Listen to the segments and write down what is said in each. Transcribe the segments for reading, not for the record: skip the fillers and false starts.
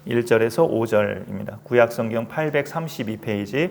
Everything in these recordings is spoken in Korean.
1절에서 5절입니다. 구약성경 832페이지.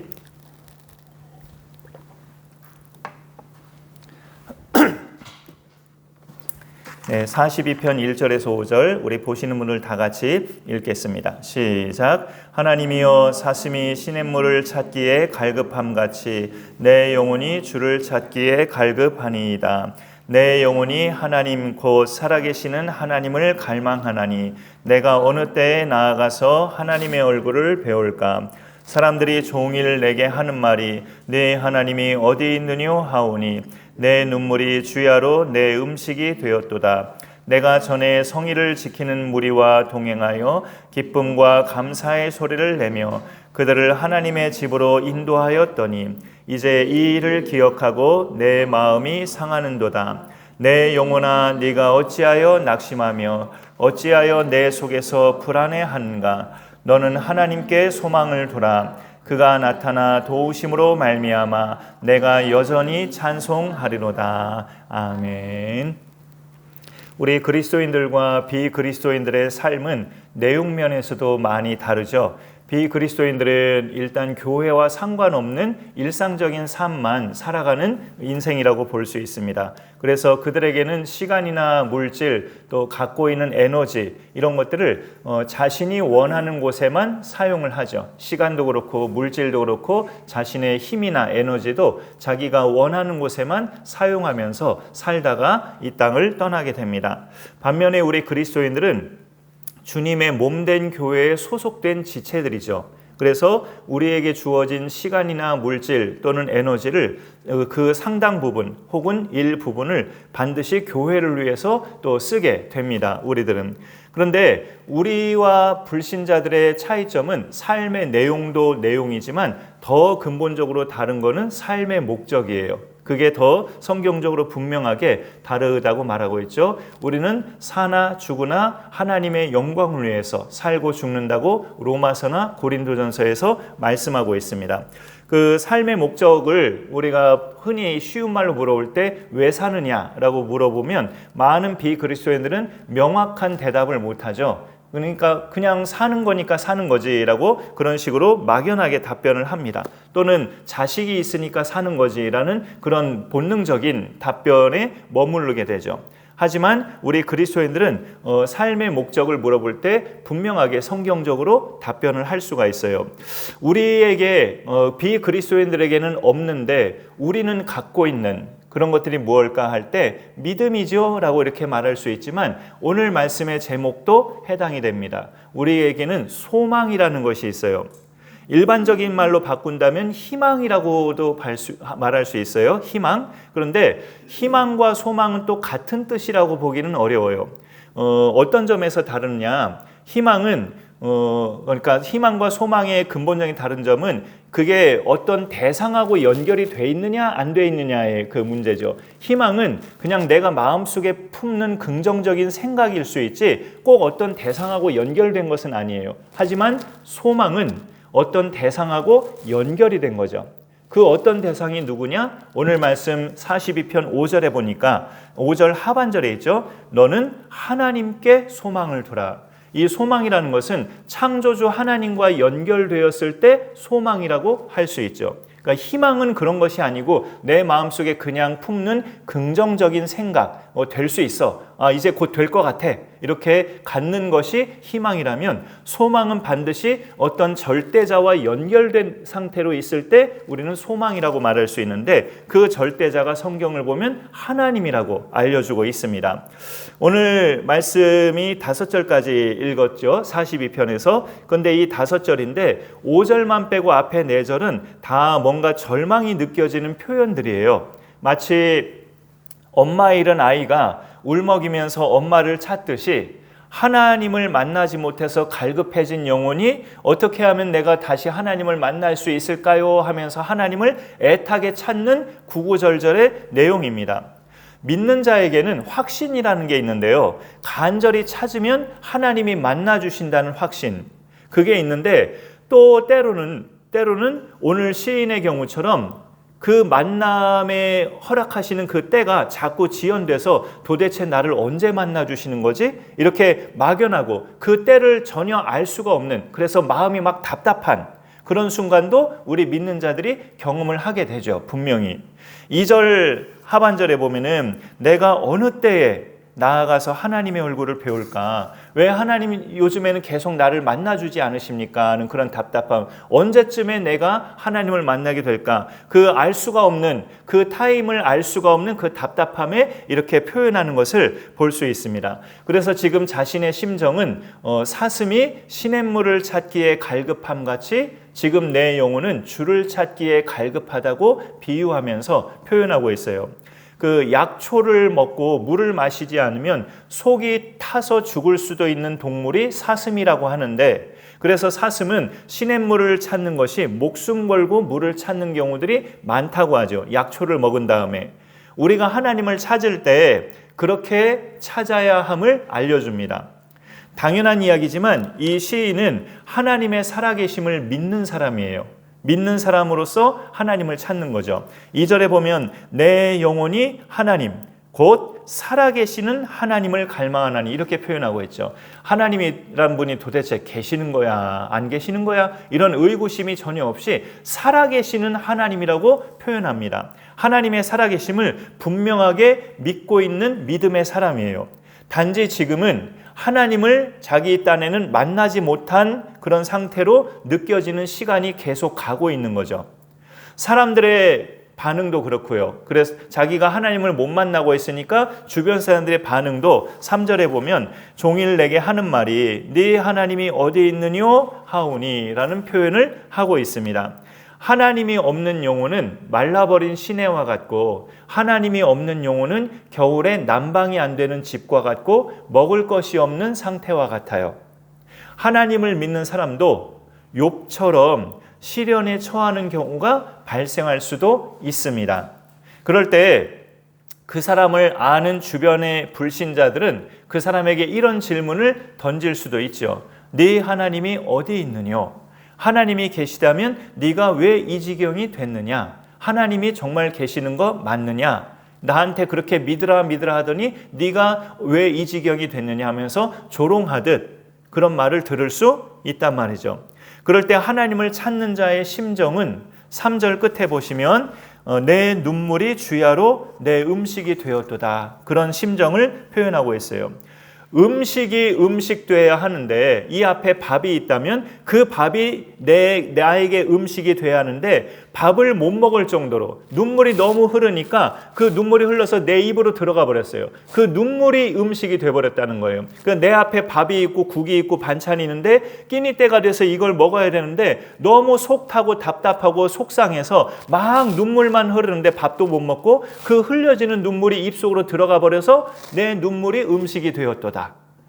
네, 42편 1절에서 5절 우리 보시는 분들 다 같이 읽겠습니다. 시작. 하나님이여 사슴이 시냇물을 찾기에 갈급함같이 내 영혼이 주를 찾기에 갈급하니이다. 내 영혼이 하나님 곧 살아계시는 하나님을 갈망하나니 내가 어느 때에 나아가서 하나님의 얼굴을 배울까. 사람들이 종일 내게 하는 말이 네 하나님이 어디 있느뇨 하오니 내 눈물이 주야로 내 음식이 되었도다. 내가 전에 성의를 지키는 무리와 동행하여 기쁨과 감사의 소리를 내며 그들을 하나님의 집으로 인도하였더니 이제 이 일을 기억하고 내 마음이 상하는도다. 내 영혼아 네가 어찌하여 낙심하며 어찌하여 내 속에서 불안해하는가. 너는 하나님께 소망을 두라. 그가 나타나 도우심으로 말미암아 내가 여전히 찬송하리로다. 아멘. 우리 그리스도인들과 비그리스도인들의 삶은 내용면에서도 많이 다르죠. 비그리스도인들은 일단 교회와 상관없는 일상적인 삶만 살아가는 인생이라고 볼 수 있습니다. 그래서 그들에게는 시간이나 물질 또 갖고 있는 에너지 이런 것들을 자신이 원하는 곳에만 사용을 하죠. 시간도 그렇고 물질도 그렇고 자신의 힘이나 에너지도 자기가 원하는 곳에만 사용하면서 살다가 이 땅을 떠나게 됩니다. 반면에 우리 그리스도인들은 주님의 몸된 교회에 소속된 지체들이죠. 그래서 우리에게 주어진 시간이나 물질 또는 에너지를 그 상당 부분 혹은 일부분을 반드시 교회를 위해서 또 쓰게 됩니다. 우리들은. 그런데 우리와 불신자들의 차이점은 삶의 내용도 내용이지만 더 근본적으로 다른 것은 삶의 목적이에요. 그게 더 성경적으로 분명하게 다르다고 말하고 있죠. 우리는 사나 죽으나 하나님의 영광을 위해서 살고 죽는다고 로마서나 고린도전서에서 말씀하고 있습니다. 그 삶의 목적을 우리가 흔히 쉬운 말로 물어볼 때 왜 사느냐라고 물어보면 많은 비그리스도인들은 명확한 대답을 못하죠. 그러니까 그냥 사는 거니까 사는 거지라고 그런 식으로 막연하게 답변을 합니다. 또는 자식이 있으니까 사는 거지라는 그런 본능적인 답변에 머무르게 되죠. 하지만 우리 그리스도인들은 삶의 목적을 물어볼 때 분명하게 성경적으로 답변을 할 수가 있어요. 우리에게 비그리스도인들에게는 없는데 우리는 갖고 있는 그런 것들이 무엇일까 할 때 믿음이죠 라고 이렇게 말할 수 있지만 오늘 말씀의 제목도 해당이 됩니다. 우리에게는 소망이라는 것이 있어요. 일반적인 말로 바꾼다면 희망이라고도 말할 수 있어요. 희망. 그런데 희망과 소망은 또 같은 뜻이라고 보기는 어려워요. 어떤 점에서 다르냐? 희망은 그러니까 희망과 소망의 근본적인 다른 점은 그게 어떤 대상하고 연결이 돼 있느냐 안 돼 있느냐의 그 문제죠. 희망은 그냥 내가 마음속에 품는 긍정적인 생각일 수 있지 꼭 어떤 대상하고 연결된 것은 아니에요. 하지만 소망은 어떤 대상하고 연결이 된 거죠. 그 어떤 대상이 누구냐? 오늘 말씀 42편 5절에 보니까 5절 하반절에 있죠. 너는 하나님께 소망을 두라. 이 소망이라는 것은 창조주 하나님과 연결되었을 때 소망이라고 할 수 있죠. 그러니까 희망은 그런 것이 아니고 내 마음속에 그냥 품는 긍정적인 생각, 될 수 있어. 이제 곧 될 것 같아. 이렇게 갖는 것이 희망이라면 소망은 반드시 어떤 절대자와 연결된 상태로 있을 때 우리는 소망이라고 말할 수 있는데 그 절대자가 성경을 보면 하나님이라고 알려주고 있습니다. 오늘 말씀이 5절까지 읽었죠. 42편에서. 그런데 이 5절인데 5절만 빼고 앞에 4절은 다 뭔가 절망이 느껴지는 표현들이에요. 마치 엄마 잃은 아이가 울먹이면서 엄마를 찾듯이 하나님을 만나지 못해서 갈급해진 영혼이 어떻게 하면 내가 다시 하나님을 만날 수 있을까요? 하면서 하나님을 애타게 찾는 구구절절의 내용입니다. 믿는 자에게는 확신이라는 게 있는데요. 간절히 찾으면 하나님이 만나주신다는 확신. 그게 있는데 또 때로는 오늘 시인의 경우처럼 그 만남에 허락하시는 그 때가 자꾸 지연돼서 도대체 나를 언제 만나 주시는 거지? 이렇게 막연하고 그 때를 전혀 알 수가 없는, 그래서 마음이 막 답답한 그런 순간도 우리 믿는 자들이 경험을 하게 되죠. 분명히 2절 하반절에 보면은 내가 어느 때에 나아가서 하나님의 얼굴을 배울까? 왜 하나님이 요즘에는 계속 나를 만나주지 않으십니까? 하는 그런 답답함. 언제쯤에 내가 하나님을 만나게 될까? 그 알 수가 없는, 그 타임을 알 수가 없는 그 답답함에 이렇게 표현하는 것을 볼 수 있습니다. 그래서 지금 자신의 심정은 사슴이 시냇물을 찾기에 갈급함 같이 지금 내 영혼은 주를 찾기에 갈급하다고 비유하면서 표현하고 있어요. 그 약초를 먹고 물을 마시지 않으면 속이 타서 죽을 수도 있는 동물이 사슴이라고 하는데, 그래서 사슴은 시냇물을 찾는 것이 목숨 걸고 물을 찾는 경우들이 많다고 하죠. 약초를 먹은 다음에. 우리가 하나님을 찾을 때 그렇게 찾아야 함을 알려줍니다. 당연한 이야기지만 이 시인은 하나님의 살아계심을 믿는 사람이에요. 믿는 사람으로서 하나님을 찾는 거죠. 2절에 보면 내 영혼이 하나님 곧 살아계시는 하나님을 갈망하나니 이렇게 표현하고 있죠. 하나님이란 분이 도대체 계시는 거야 안 계시는 거야 이런 의구심이 전혀 없이 살아계시는 하나님이라고 표현합니다. 하나님의 살아계심을 분명하게 믿고 있는 믿음의 사람이에요. 단지 지금은 하나님을 자기 딴에는 만나지 못한 그런 상태로 느껴지는 시간이 계속 가고 있는 거죠. 사람들의 반응도 그렇고요. 그래서 자기가 하나님을 못 만나고 있으니까 주변 사람들의 반응도 3절에 보면 종일 내게 하는 말이 네 하나님이 어디 있느뇨 하오니 라는 표현을 하고 있습니다. 하나님이 없는 영혼은 말라버린 시내와 같고 하나님이 없는 영혼은 겨울에 난방이 안 되는 집과 같고 먹을 것이 없는 상태와 같아요. 하나님을 믿는 사람도 욥처럼 시련에 처하는 경우가 발생할 수도 있습니다. 그럴 때 그 사람을 아는 주변의 불신자들은 그 사람에게 이런 질문을 던질 수도 있죠. 네 하나님이 어디 있느냐? 하나님이 계시다면 네가 왜 이 지경이 됐느냐? 하나님이 정말 계시는 거 맞느냐? 나한테 그렇게 믿으라 하더니 네가 왜 이 지경이 됐느냐 하면서 조롱하듯 그런 말을 들을 수 있단 말이죠. 그럴 때 하나님을 찾는 자의 심정은 3절 끝에 보시면 내 눈물이 주야로 내 음식이 되었도다. 그런 심정을 표현하고 있어요. 음식이 음식돼야 하는데 이 앞에 밥이 있다면 그 밥이 나에게 음식이 돼야 하는데 밥을 못 먹을 정도로 눈물이 너무 흐르니까 그 눈물이 흘러서 내 입으로 들어가 버렸어요. 그 눈물이 음식이 돼버렸다는 거예요. 그러니까 내 앞에 밥이 있고 국이 있고 반찬이 있는데 끼니 때가 돼서 이걸 먹어야 되는데 너무 속 타고 답답하고 속상해서 막 눈물만 흐르는데 밥도 못 먹고 그 흘려지는 눈물이 입속으로 들어가 버려서 내 눈물이 음식이 되었도다.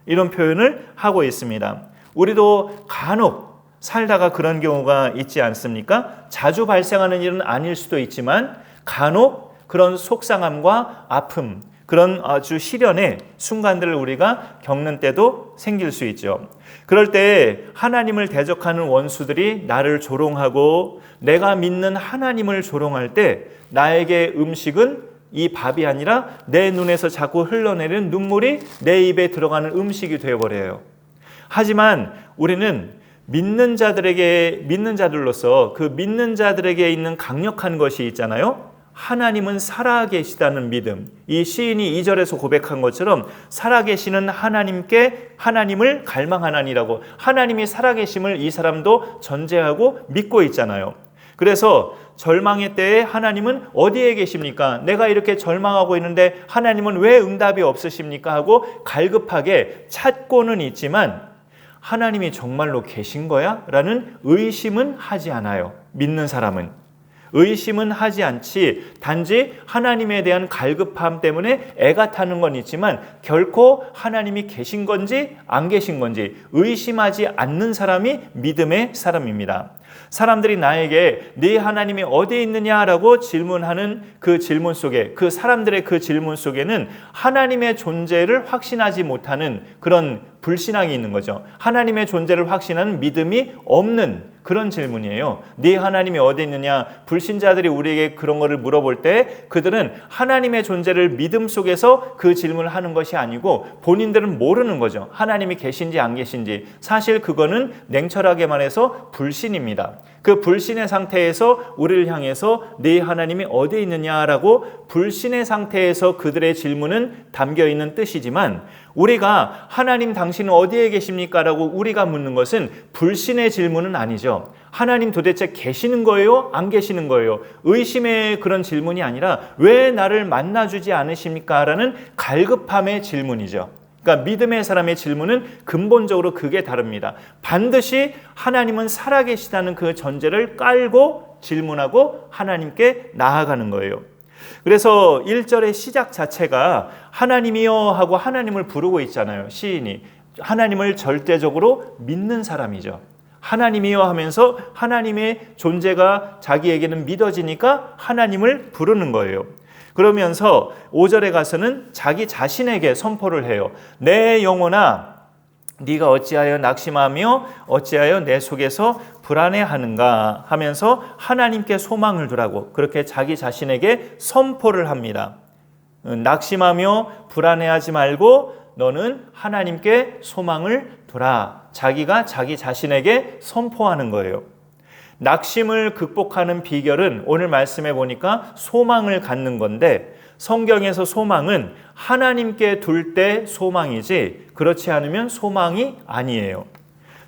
이런 표현을 하고 있습니다. 우리도 간혹 살다가 그런 경우가 있지 않습니까? 자주 발생하는 일은 아닐 수도 있지만 간혹 그런 속상함과 아픔, 그런 아주 시련의 순간들을 우리가 겪는 때도 생길 수 있죠. 그럴 때 하나님을 대적하는 원수들이 나를 조롱하고 내가 믿는 하나님을 조롱할 때 나에게 음식은 이 밥이 아니라 내 눈에서 자꾸 흘러내리는 눈물이 내 입에 들어가는 음식이 되어버려요. 하지만 우리는 믿는 자들로서 그 믿는 자들에게 있는 강력한 것이 있잖아요. 하나님은 살아계시다는 믿음. 이 시인이 2절에서 고백한 것처럼 살아계시는 하나님을 갈망하나니라고 하나님이 살아계심을 이 사람도 전제하고 믿고 있잖아요. 그래서 절망의 때에 하나님은 어디에 계십니까? 내가 이렇게 절망하고 있는데 하나님은 왜 응답이 없으십니까? 하고 갈급하게 찾고는 있지만 하나님이 정말로 계신 거야? 라는 의심은 하지 않아요. 믿는 사람은. 의심은 하지 않지 단지 하나님에 대한 갈급함 때문에 애가 타는 건 있지만 결코 하나님이 계신 건지 안 계신 건지 의심하지 않는 사람이 믿음의 사람입니다. 사람들이 나에게 네 하나님이 어디에 있느냐라고 질문하는 그 질문 속에, 그 사람들의 그 질문 속에는 하나님의 존재를 확신하지 못하는 그런 불신앙이 있는 거죠. 하나님의 존재를 확신하는 믿음이 없는 그런 질문이에요. 네 하나님이 어디 있느냐? 불신자들이 우리에게 그런 거를 물어볼 때 그들은 하나님의 존재를 믿음 속에서 그 질문을 하는 것이 아니고 본인들은 모르는 거죠. 하나님이 계신지 안 계신지. 사실 그거는 냉철하게 말해서 불신입니다. 그 불신의 상태에서 우리를 향해서 네 하나님이 어디에 있느냐라고 불신의 상태에서 그들의 질문은 담겨 있는 뜻이지만, 우리가 하나님 당신은 어디에 계십니까? 라고 우리가 묻는 것은 불신의 질문은 아니죠. 하나님 도대체 계시는 거예요? 안 계시는 거예요? 의심의 그런 질문이 아니라 왜 나를 만나주지 않으십니까? 라는 갈급함의 질문이죠. 그러니까 믿음의 사람의 질문은 근본적으로 그게 다릅니다. 반드시 하나님은 살아계시다는 그 전제를 깔고 질문하고 하나님께 나아가는 거예요. 그래서 1절의 시작 자체가 하나님이여 하고 하나님을 부르고 있잖아요. 시인이 하나님을 절대적으로 믿는 사람이죠. 하나님이여 하면서 하나님의 존재가 자기에게는 믿어지니까 하나님을 부르는 거예요. 그러면서 5절에 가서는 자기 자신에게 선포를 해요. 내 영혼아, 네가 어찌하여 낙심하며 어찌하여 내 속에서 불안해하는가 하면서 하나님께 소망을 두라고 그렇게 자기 자신에게 선포를 합니다. 낙심하며 불안해하지 말고 너는 하나님께 소망을 두라. 자기가 자기 자신에게 선포하는 거예요. 낙심을 극복하는 비결은 오늘 말씀해 보니까 소망을 갖는 건데, 성경에서 소망은 하나님께 둘 때 소망이지 그렇지 않으면 소망이 아니에요.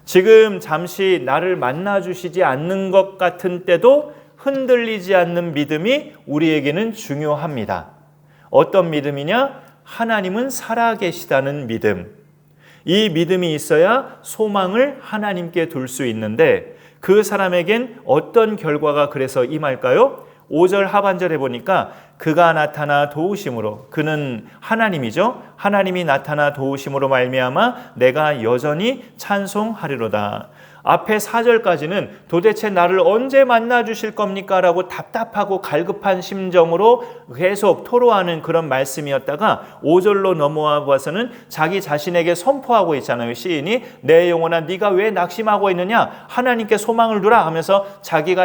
지금 잠시 나를 만나주시지 않는 것 같은 때도 흔들리지 않는 믿음이 우리에게는 중요합니다. 어떤 믿음이냐? 하나님은 살아계시다는 믿음. 이 믿음이 있어야 소망을 하나님께 둘 수 있는데, 그 사람에겐 어떤 결과가 그래서 임할까요? 5절 하반절에 보니까 그가 나타나 도우심으로, 그는 하나님이죠. 하나님이 나타나 도우심으로 말미암아 내가 여전히 찬송하리로다. 앞에 4절까지는 도대체 나를 언제 만나 주실 겁니까? 라고 답답하고 갈급한 심정으로 계속 토로하는 그런 말씀이었다가 5절로 넘어와 봐서는 자기 자신에게 선포하고 있잖아요. 시인이 내 영혼아 네가 왜 낙심하고 있느냐? 하나님께 소망을 두라 하면서 자기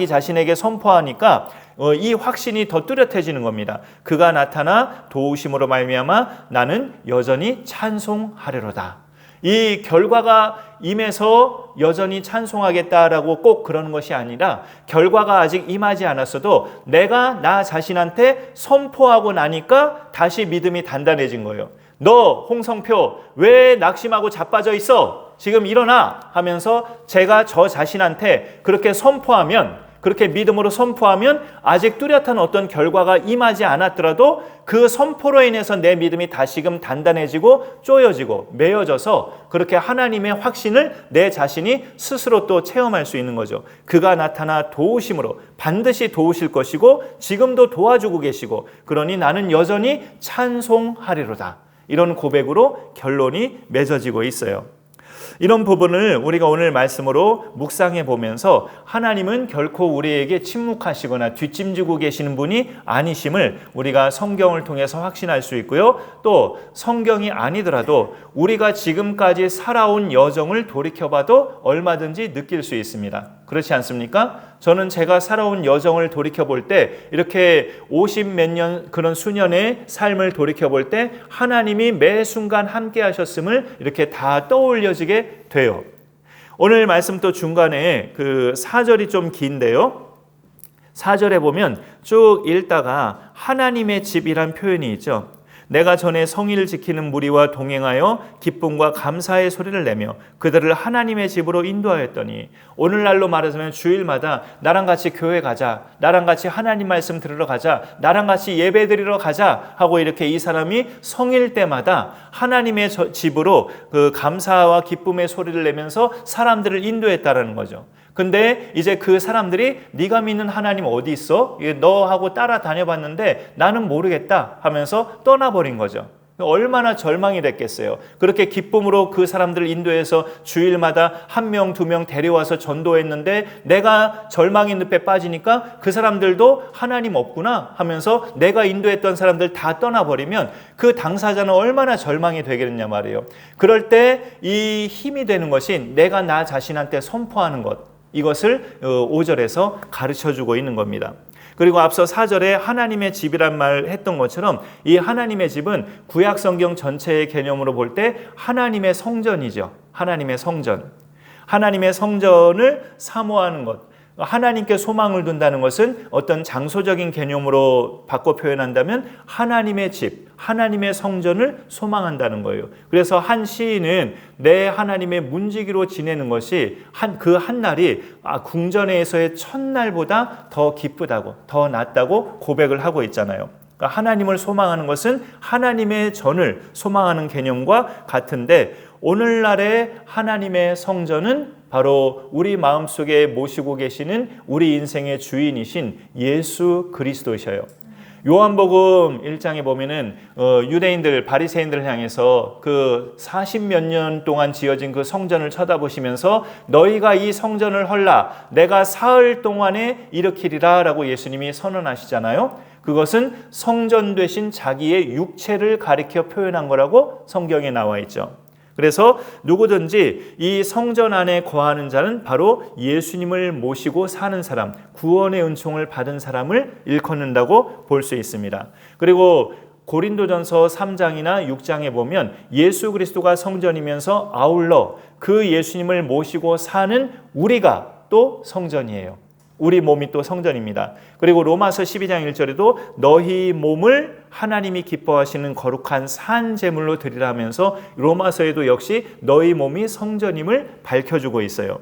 자신에게 선포하니까 이 확신이 더 뚜렷해지는 겁니다. 그가 나타나 도우심으로 말미암아 나는 여전히 찬송하리로다. 이 결과가 임해서 여전히 찬송하겠다라고 꼭 그러는 것이 아니라, 결과가 아직 임하지 않았어도 내가 나 자신한테 선포하고 나니까 다시 믿음이 단단해진 거예요. 너 홍성표 왜 낙심하고 자빠져 있어? 지금 일어나 하면서 제가 저 자신한테 그렇게 선포하면, 그렇게 믿음으로 선포하면 아직 뚜렷한 어떤 결과가 임하지 않았더라도 그 선포로 인해서 내 믿음이 다시금 단단해지고 쪼여지고 메어져서 그렇게 하나님의 확신을 내 자신이 스스로 또 체험할 수 있는 거죠. 그가 나타나 도우심으로 반드시 도우실 것이고 지금도 도와주고 계시고 그러니 나는 여전히 찬송하리로다. 이런 고백으로 결론이 맺어지고 있어요. 이런 부분을 우리가 오늘 말씀으로 묵상해 보면서 하나님은 결코 우리에게 침묵하시거나 뒷짐지고 계시는 분이 아니심을 우리가 성경을 통해서 확신할 수 있고요. 또 성경이 아니더라도 우리가 지금까지 살아온 여정을 돌이켜봐도 얼마든지 느낄 수 있습니다. 그렇지 않습니까? 저는 제가 살아온 여정을 돌이켜볼 때, 이렇게 50 몇 년 그런 수년의 삶을 돌이켜볼 때 하나님이 매 순간 함께 하셨음을 이렇게 다 떠올려지게 돼요. 오늘 말씀 또 중간에 그 4절이 좀 긴데요. 4절에 보면 쭉 읽다가 하나님의 집이란 표현이 있죠. 내가 전에 성의를 지키는 무리와 동행하여 기쁨과 감사의 소리를 내며 그들을 하나님의 집으로 인도하였더니, 오늘날로 말하자면 주일마다 나랑 같이 교회 가자, 나랑 같이 하나님 말씀 들으러 가자, 나랑 같이 예배 드리러 가자 하고 이렇게 이 사람이 성일 때마다 하나님의 집으로 그 감사와 기쁨의 소리를 내면서 사람들을 인도했다라는 거죠. 근데 이제 그 사람들이 네가 믿는 하나님 어디 있어? 너하고 따라다녀봤는데 나는 모르겠다 하면서 떠나버린 거죠. 얼마나 절망이 됐겠어요. 그렇게 기쁨으로 그 사람들을 인도해서 주일마다 1명, 2명 데려와서 전도했는데 내가 절망의 늪에 빠지니까 그 사람들도 하나님 없구나 하면서 내가 인도했던 사람들 다 떠나버리면 그 당사자는 얼마나 절망이 되겠느냐 말이에요. 그럴 때 이 힘이 되는 것이 내가 나 자신한테 선포하는 것, 이것을 5절에서 가르쳐주고 있는 겁니다. 그리고 앞서 4절에 하나님의 집이란 말 했던 것처럼 이 하나님의 집은 구약 성경 전체의 개념으로 볼 때 하나님의 성전이죠. 하나님의 성전. 하나님의 성전을 사모하는 것. 하나님께 소망을 둔다는 것은 어떤 장소적인 개념으로 바꿔 표현한다면 하나님의 집, 하나님의 성전을 소망한다는 거예요. 그래서 한 시인은 내 하나님의 문지기로 지내는 것이 그 한 날이 궁전에서의 첫날보다 더 기쁘다고, 더 낫다고 고백을 하고 있잖아요. 그러니까 하나님을 소망하는 것은 하나님의 전을 소망하는 개념과 같은데 오늘날의 하나님의 성전은 바로 우리 마음속에 모시고 계시는 우리 인생의 주인이신 예수 그리스도셔요. 요한복음 1장에 보면은 유대인들, 바리새인들을 향해서 그 40몇 년 동안 지어진 그 성전을 쳐다보시면서 너희가 이 성전을 헐라 내가 사흘 동안에 일으키리라 라고 예수님이 선언하시잖아요. 그것은 성전 되신 자기의 육체를 가리켜 표현한 거라고 성경에 나와 있죠. 그래서 누구든지 이 성전 안에 거하는 자는 바로 예수님을 모시고 사는 사람, 구원의 은총을 받은 사람을 일컫는다고 볼 수 있습니다. 그리고 고린도전서 3장이나 6장에 보면 예수 그리스도가 성전이면서 아울러 그 예수님을 모시고 사는 우리가 또 성전이에요. 우리 몸이 또 성전입니다. 그리고 로마서 12장 1절에도 너희 몸을 하나님이 기뻐하시는 거룩한 산 제물로 드리라 하면서 로마서에도 역시 너희 몸이 성전임을 밝혀주고 있어요.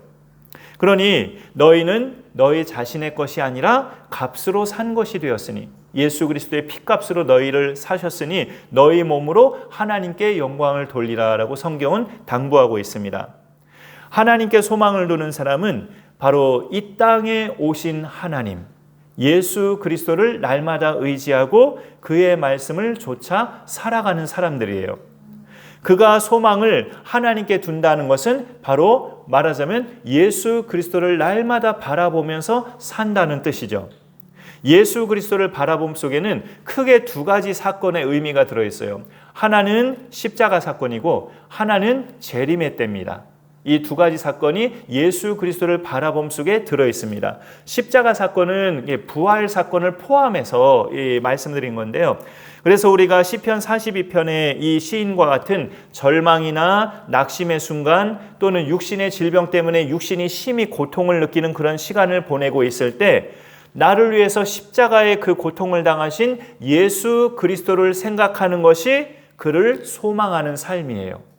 그러니 너희는 너희 자신의 것이 아니라 값으로 산 것이 되었으니 예수 그리스도의 피값으로 너희를 사셨으니 너희 몸으로 하나님께 영광을 돌리라 라고 성경은 당부하고 있습니다. 하나님께 소망을 두는 사람은 바로 이 땅에 오신 하나님, 예수 그리스도를 날마다 의지하고 그의 말씀을 좇아 살아가는 사람들이에요. 그가 소망을 하나님께 둔다는 것은 바로 말하자면 예수 그리스도를 날마다 바라보면서 산다는 뜻이죠. 예수 그리스도를 바라봄 속에는 크게 두 가지 사건의 의미가 들어있어요. 하나는 십자가 사건이고 하나는 재림의 때입니다. 이 두 가지 사건이 예수 그리스도를 바라봄 속에 들어있습니다. 십자가 사건은 부활 사건을 포함해서 말씀드린 건데요. 그래서 우리가 시편 42편의 이 시인과 같은 절망이나 낙심의 순간 또는 육신의 질병 때문에 육신이 심히 고통을 느끼는 그런 시간을 보내고 있을 때 나를 위해서 십자가의 그 고통을 당하신 예수 그리스도를 생각하는 것이 그를 소망하는 삶이에요.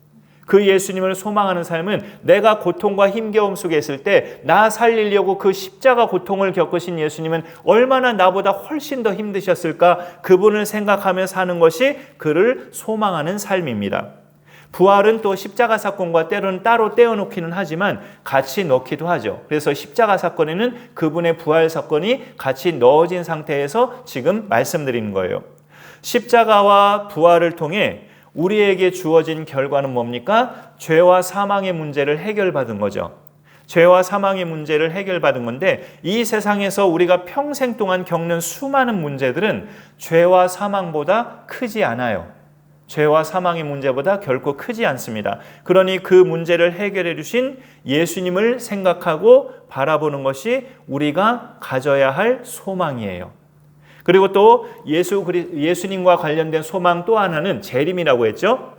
그 예수님을 소망하는 삶은 내가 고통과 힘겨움 속에 있을 때 나 살리려고 그 십자가 고통을 겪으신 예수님은 얼마나 나보다 훨씬 더 힘드셨을까 그분을 생각하며 사는 것이 그를 소망하는 삶입니다. 부활은 또 십자가 사건과 때로는 따로 떼어놓기는 하지만 같이 넣기도 하죠. 그래서 십자가 사건에는 그분의 부활 사건이 같이 넣어진 상태에서 지금 말씀드리는 거예요. 십자가와 부활을 통해 우리에게 주어진 결과는 뭡니까? 죄와 사망의 문제를 해결받은 거죠. 죄와 사망의 문제를 해결받은 건데 이 세상에서 우리가 평생 동안 겪는 수많은 문제들은 죄와 사망보다 크지 않아요. 죄와 사망의 문제보다 결코 크지 않습니다. 그러니 그 문제를 해결해 주신 예수님을 생각하고 바라보는 것이 우리가 가져야 할 소망이에요. 그리고 또 예수님과 관련된 소망 또 하나는 재림이라고 했죠.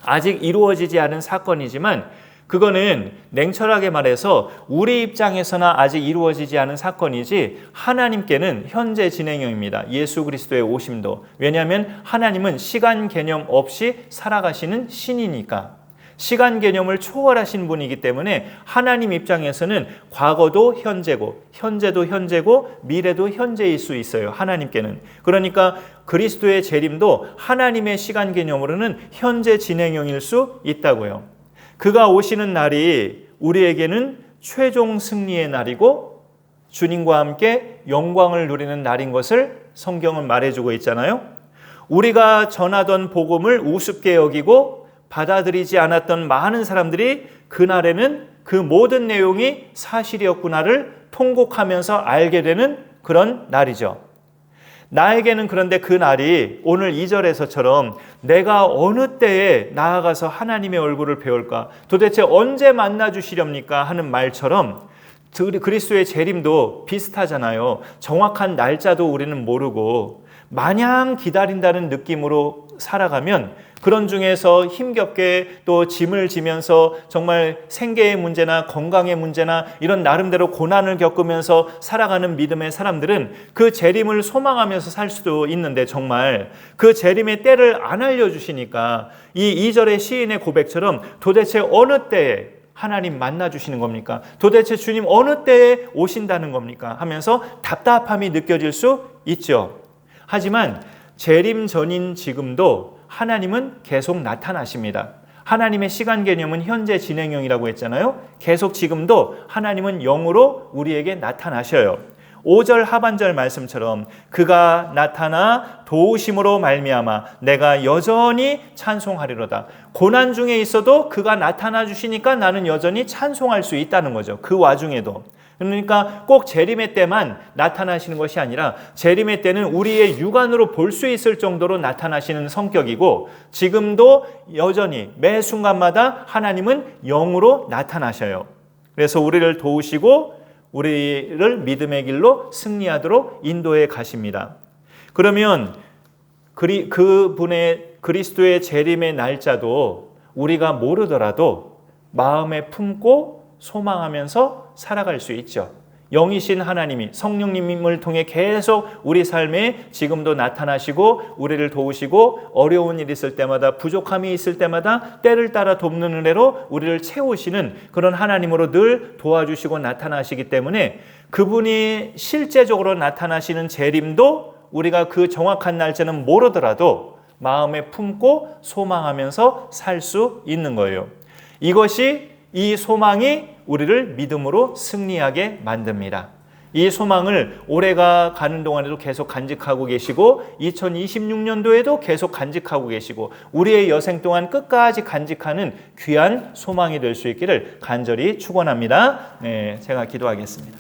아직 이루어지지 않은 사건이지만 그거는 냉철하게 말해서 우리 입장에서나 아직 이루어지지 않은 사건이지 하나님께는 현재 진행형입니다. 예수 그리스도의 오심도. 왜냐하면 하나님은 시간 개념 없이 살아가시는 신이니까. 시간 개념을 초월하신 분이기 때문에 하나님 입장에서는 과거도 현재고 현재도 현재고 미래도 현재일 수 있어요. 하나님께는. 그러니까 그리스도의 재림도 하나님의 시간 개념으로는 현재 진행형일 수 있다고요. 그가 오시는 날이 우리에게는 최종 승리의 날이고 주님과 함께 영광을 누리는 날인 것을 성경은 말해주고 있잖아요. 우리가 전하던 복음을 우습게 여기고 받아들이지 않았던 많은 사람들이 그날에는 그 모든 내용이 사실이었구나를 통곡하면서 알게 되는 그런 날이죠. 나에게는 그런데 그 날이 오늘 2절에서처럼 내가 어느 때에 나아가서 하나님의 얼굴을 배울까? 도대체 언제 만나 주시렵니까? 하는 말처럼 그리스도의 재림도 비슷하잖아요. 정확한 날짜도 우리는 모르고 마냥 기다린다는 느낌으로 살아가면 그런 중에서 힘겹게 또 짐을 지면서 정말 생계의 문제나 건강의 문제나 이런 나름대로 고난을 겪으면서 살아가는 믿음의 사람들은 그 재림을 소망하면서 살 수도 있는데 정말 그 재림의 때를 안 알려주시니까 이 2절의 시인의 고백처럼 도대체 어느 때에 하나님 만나 주시는 겁니까? 도대체 주님 어느 때에 오신다는 겁니까? 하면서 답답함이 느껴질 수 있죠. 하지만 재림 전인 지금도 하나님은 계속 나타나십니다. 하나님의 시간 개념은 현재 진행형이라고 했잖아요. 계속 지금도 하나님은 영으로 우리에게 나타나셔요. 5절 하반절 말씀처럼 그가 나타나 도우심으로 말미암아 내가 여전히 찬송하리로다. 고난 중에 있어도 그가 나타나 주시니까 나는 여전히 찬송할 수 있다는 거죠. 그 와중에도. 그러니까 꼭 재림의 때만 나타나시는 것이 아니라 재림의 때는 우리의 육안으로 볼 수 있을 정도로 나타나시는 성격이고 지금도 여전히 매 순간마다 하나님은 영으로 나타나셔요. 그래서 우리를 도우시고 우리를 믿음의 길로 승리하도록 인도해 가십니다. 그러면 그분의 그리스도의 재림의 날짜도 우리가 모르더라도 마음에 품고 소망하면서 살아갈 수 있죠. 영이신 하나님이 성령님을 통해 계속 우리 삶에 지금도 나타나시고 우리를 도우시고 어려운 일 있을 때마다 부족함이 있을 때마다 때를 따라 돕는 은혜로 우리를 채우시는 그런 하나님으로 늘 도와주시고 나타나시기 때문에 그분이 실제적으로 나타나시는 재림도 우리가 그 정확한 날짜는 모르더라도 마음에 품고 소망하면서 살 수 있는 거예요. 이 소망이 우리를 믿음으로 승리하게 만듭니다. 이 소망을 올해가 가는 동안에도 계속 간직하고 계시고 2026년도에도 계속 간직하고 계시고 우리의 여생 동안 끝까지 간직하는 귀한 소망이 될 수 있기를 간절히 축원합니다. 네, 제가 기도하겠습니다.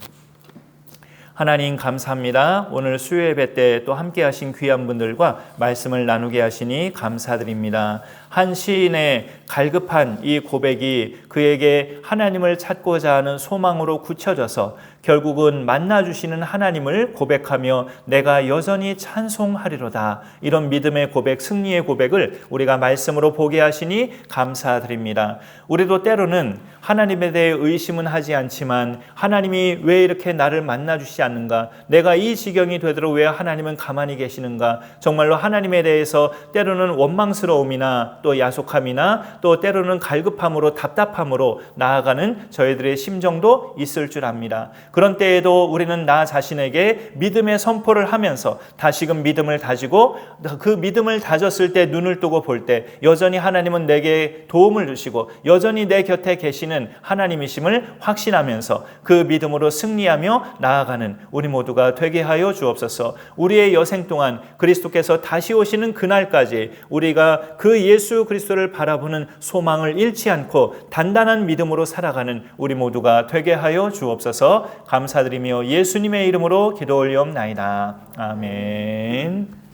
하나님 감사합니다. 오늘 수요예배 때 또 함께 하신 귀한 분들과 말씀을 나누게 하시니 감사드립니다. 한 시인의 갈급한 이 고백이 그에게 하나님을 찾고자 하는 소망으로 굳혀져서 결국은 만나주시는 하나님을 고백하며 내가 여전히 찬송하리로다. 이런 믿음의 고백, 승리의 고백을 우리가 말씀으로 보게 하시니 감사드립니다. 우리도 때로는 하나님에 대해 의심은 하지 않지만 하나님이 왜 이렇게 나를 만나주시지 않는가? 내가 이 지경이 되도록 왜 하나님은 가만히 계시는가? 정말로 하나님에 대해서 때로는 원망스러움이나 또 야속함이나 또 때로는 갈급함으로 답답함으로 나아가는 저희들의 심정도 있을 줄 압니다. 그런 때에도 우리는 나 자신에게 믿음의 선포를 하면서 다시금 믿음을 다지고 그 믿음을 다졌을 때 눈을 뜨고 볼 때 여전히 하나님은 내게 도움을 주시고 여전히 내 곁에 계시는 하나님이심을 확신하면서 그 믿음으로 승리하며 나아가는 우리 모두가 되게 하여 주옵소서. 우리의 여생 동안 그리스도께서 다시 오시는 그날까지 우리가 그 예수 그리스도를 바라보는 소망을 잃지 않고 단단한 믿음으로 살아가는 우리 모두가 되게 하여 주옵소서. 감사드리며 예수님의 이름으로 기도 올리옵나이다. 아멘.